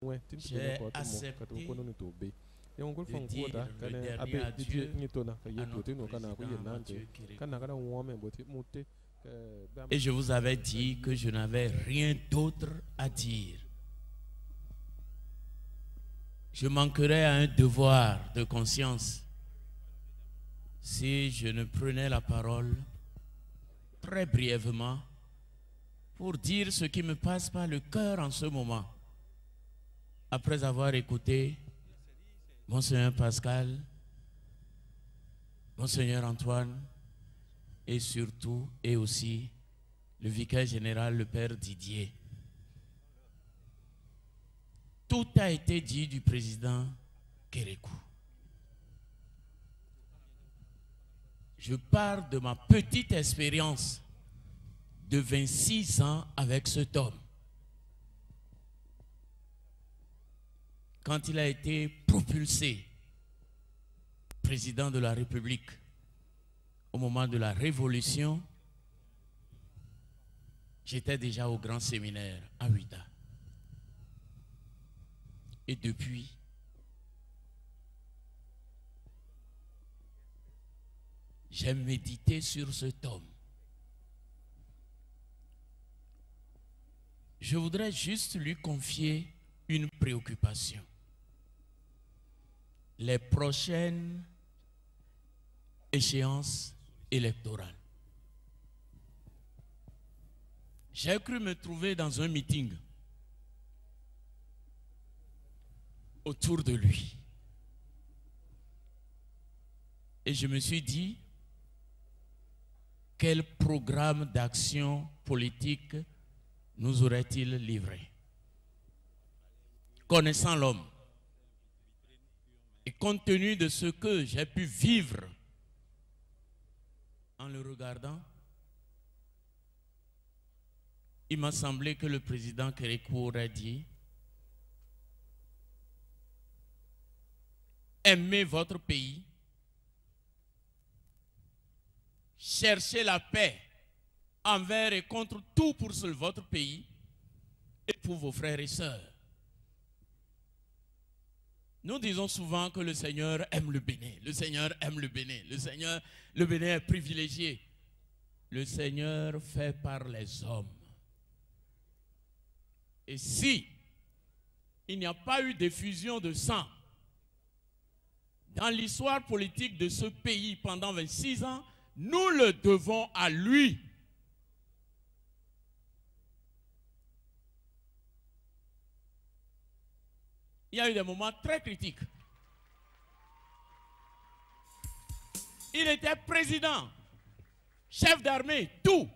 J'ai accepté de dire le dernier adieu à notre président Mathieu Kérékou. Et je vous avais dit que je n'avais rien d'autre à dire. Je manquerais à un devoir de conscience si je ne prenais la parole très brièvement pour dire ce qui me passe par le cœur en ce moment. Après avoir écouté Monseigneur Pascal, Monseigneur Antoine et surtout et aussi le vicaire général, le Père Didier. Tout a été dit du président Kérékou. Je parle de ma petite expérience de 26 ans avec cet homme. Quand il a été propulsé président de la République au moment de la Révolution, j'étais déjà au grand séminaire à Ouida. Et depuis, j'ai médité sur cet homme. Je voudrais juste lui confier une préoccupation. Les prochaines échéances électorales. J'ai cru me trouver dans un meeting autour de lui. Et je me suis dit, quel programme d'action politique nous aurait-il livré? Connaissant l'homme, et compte tenu de ce que j'ai pu vivre en le regardant, il m'a semblé que le président Kérékou aurait dit: aimez votre pays, cherchez la paix envers et contre tout pour votre pays et pour vos frères et sœurs. Nous disons souvent que le Seigneur aime le Bénin. Le Seigneur aime le Bénin. Le Bénin est privilégié. Le Seigneur fait par les hommes. Et si il n'y a pas eu d'effusion de sang dans l'histoire politique de ce pays pendant 26 ans, nous le devons à lui. Il y a eu des moments très critiques. Il était président, chef d'armée, tout.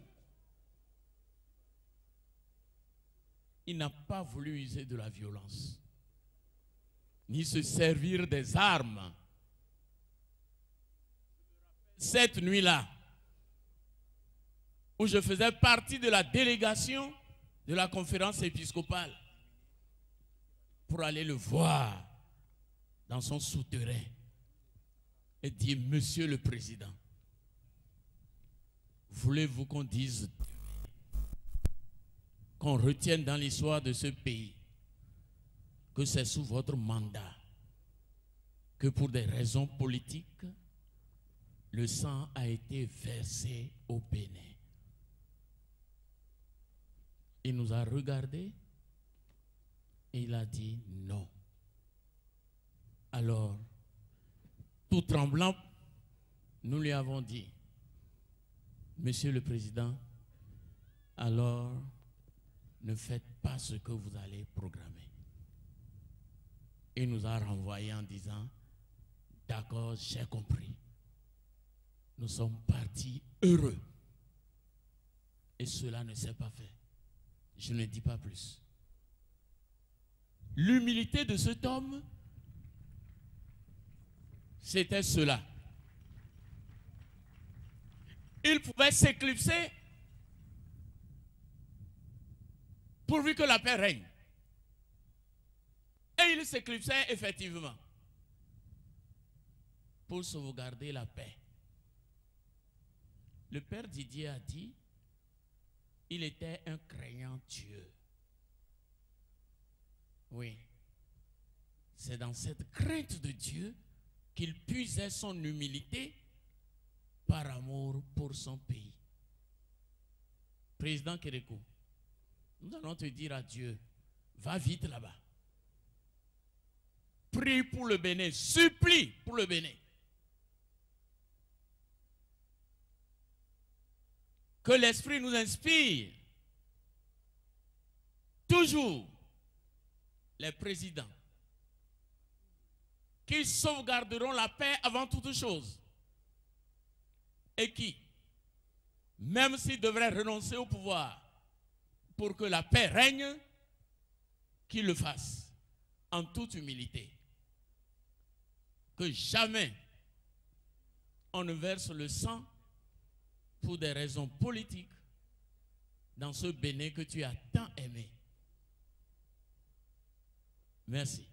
Il n'a pas voulu user de la violence, ni se servir des armes. Cette nuit-là, où je faisais partie de la délégation de la conférence épiscopale, pour aller le voir dans son souterrain et dire: Monsieur le Président, voulez-vous qu'on dise, qu'on retienne dans l'histoire de ce pays que c'est sous votre mandat que pour des raisons politiques, le sang a été versé au Bénin? Il nous a regardés et il a dit non. Alors, tout tremblant, nous lui avons dit: Monsieur le Président, alors ne faites pas ce que vous allez programmer. Il nous a renvoyés en disant: d'accord, j'ai compris. Nous sommes partis heureux. Et cela ne s'est pas fait. Je ne dis pas plus. L'humilité de cet homme, c'était cela. Il pouvait s'éclipser pourvu que la paix règne. Et il s'éclipsait effectivement pour sauvegarder la paix. Le Père Didier a dit: il était un craignant Dieu. Oui, C'est dans cette crainte de Dieu qu'il puisait son humilité par amour pour son pays. Président Kérékou, nous allons te dire à Dieu, va vite là-bas. Prie pour le Bénin, supplie pour le Bénin. Que l'Esprit nous inspire. Toujours les présidents qui sauvegarderont la paix avant toute chose et qui, même s'ils devraient renoncer au pouvoir pour que la paix règne, qu'ils le fassent en toute humilité. Que jamais on ne verse le sang pour des raisons politiques dans ce Bénin que tu as tant aimé. Merci.